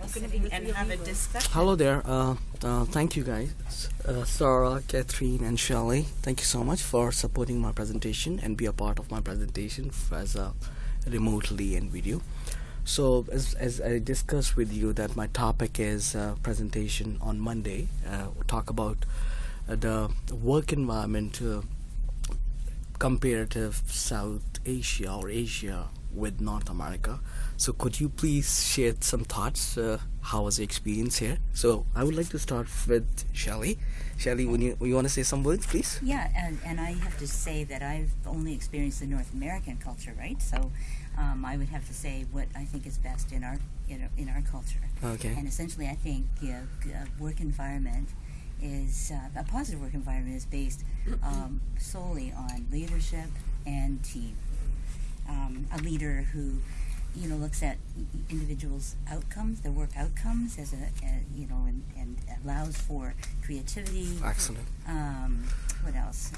and have a discussion. Hello there. Thank you guys, Sarah, Catherine, and Shelley. Thank you so much for supporting my presentation and be a part of my presentation as remotely and video. So as I discussed with you that my topic is presentation on Monday. We'll talk about the work environment comparative South Asia or Asia with North America. So could you please share some thoughts? How was the experience here? So I would like to start with Shelley. Shelley, when you want to say some words, please? Yeah, and I have to say that I've only experienced the North American culture, right? So I would have to say what I think is best in our culture. Okay. And essentially, I think work environment is a positive work environment is based solely on leadership and team. A leader who looks at individuals' outcomes, their work outcomes, as and allows for creativity. Excellent. What else?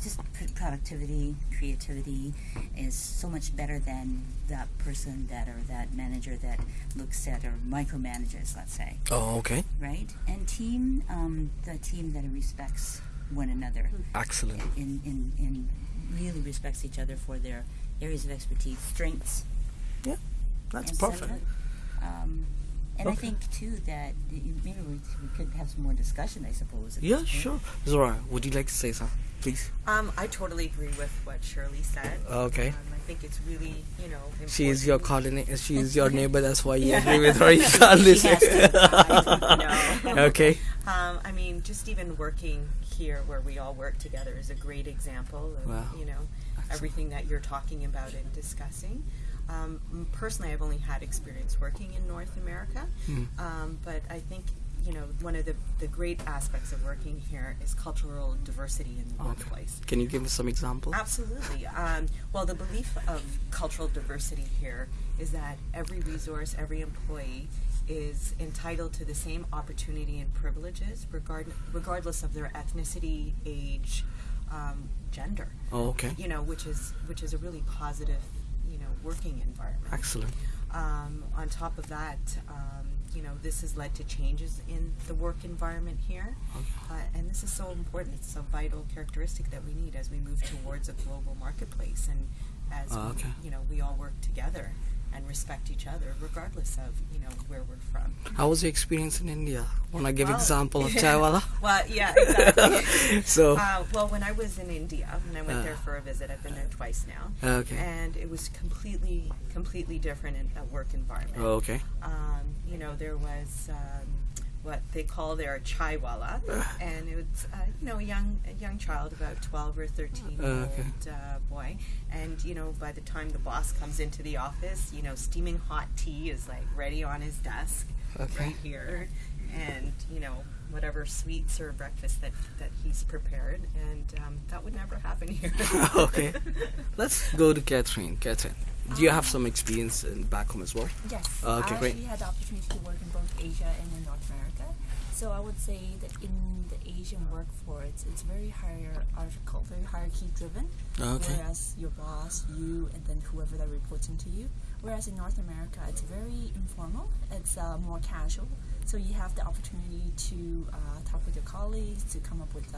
Just productivity, creativity is so much better than that person or that manager that looks at or micromanages, let's say. Oh, okay. Right? And team, the team that respects one another. Excellent. In really respects each other for their areas of expertise, strengths. Yeah, that's perfect. And I think too that maybe we could have some more discussion, I suppose. Yeah, sure. Zora, would you like to say something, please? I totally agree with what Shirley said. Okay. I think it's really, important. She is your coordinator. She is your neighbor. That's why you agree with her. You can't listen. No. Okay. I mean, just even working here where we all work together is a great example of, Wow. everything that you're talking about and discussing. Personally, I've only had experience working in North America, but I think, one of the great aspects of working here is cultural diversity in the workplace. Can you give us some examples? Absolutely. Well, the belief of cultural diversity here is that every resource, every employee is entitled to the same opportunity and privileges regardless of their ethnicity, age, gender. Oh, okay. Which is a really positive, working environment. Excellent. On top of that, this has led to changes in the work environment here, and this is so important. It's a vital characteristic that we need as we move towards a global marketplace, and as we all work together and respect each other, regardless of where we're from. How was your experience in India? Want to give example of Chaiwala? Well, yeah, exactly. So, well, when I was in India, when I went there for a visit, I've been there twice now. Okay. And it was completely different in a work environment. Oh, okay. There was what they call their chaiwala, and it was a young child, about 12 or 13-year-old boy, and by the time the boss comes into the office, steaming hot tea is like ready on his desk right here, and whatever sweets or breakfast that he's prepared, and that would never happen here. Okay, let's go to Catherine. Catherine, do you have some experience back home as well? Yes. Okay, great. I actually had the opportunity to work in both Asia and in North America. So I would say that in the Asian workforce, it's very hierarchical, very hierarchy driven. Okay. Whereas your boss, you, and then whoever that reports into you. Whereas in North America, it's very informal. It's more casual. So you have the opportunity to talk with your colleagues, to come up with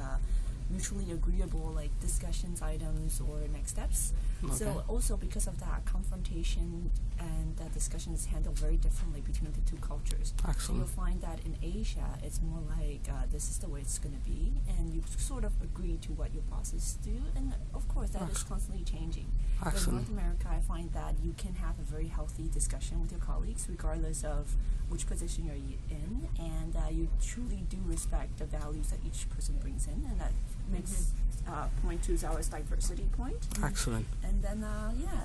mutually agreeable discussions items or next steps. Okay. So also because of that, confrontation and that discussion is handled very differently between the two cultures. Excellent. So you'll find that in Asia, it's more like this is the way it's going to be, and you sort of agree to what your bosses do, and of course that is constantly changing. But in North America, I find that you can have a very healthy discussion with your colleagues, regardless of which position you're in, and you truly do respect the values that each person brings in, and that makes point to our diversity point. Excellent. And then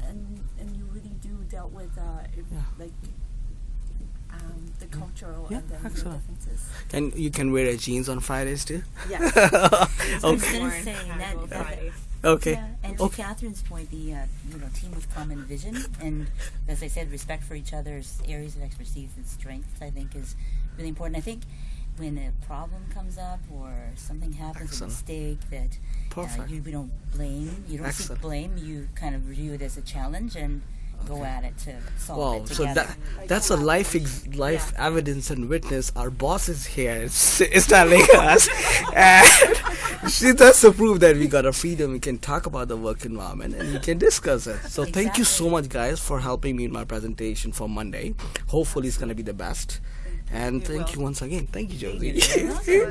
and you really do dealt with the cultural and then the differences. And you can wear jeans on Fridays too? Yes. I was going to say that. Okay. Yeah, and to Catherine's point, the team with common vision, and as I said, respect for each other's areas of expertise and strengths, I think is really important. I think when a problem comes up or something happens, a mistake that we don't blame, you don't seek blame, you kind of view it as a challenge, and go at it to solve Wow, it so together. that's a life evidence and witness. Our boss is here. It's telling us, and she does to prove that we got a freedom. We can talk about the work environment and we can discuss it. So thank you so much, guys, for helping me in my presentation for Monday. Hopefully, it's gonna be the best. And thank you once again. Thank you, Josie.